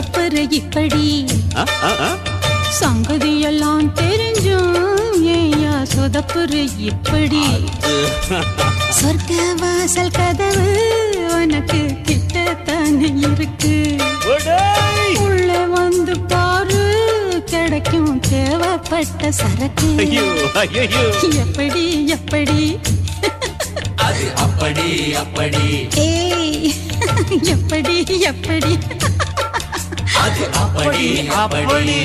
சொதப்புற இப்படி சங்கதியெல்லாம் தெரிஞ்சும் ஏயா சொதப்புற இப்படி சொர்க்க வாசல் கதவு உனக்கு கிட்டத்தானே இருக்கு உள்ள வந்து பாரு கிடைக்கும் தேவைப்பட்ட சரக்கு எப்படி எப்படி அது அப்படி அப்படி ஏய் எப்படி எப்படி அது அப்படி அப்படி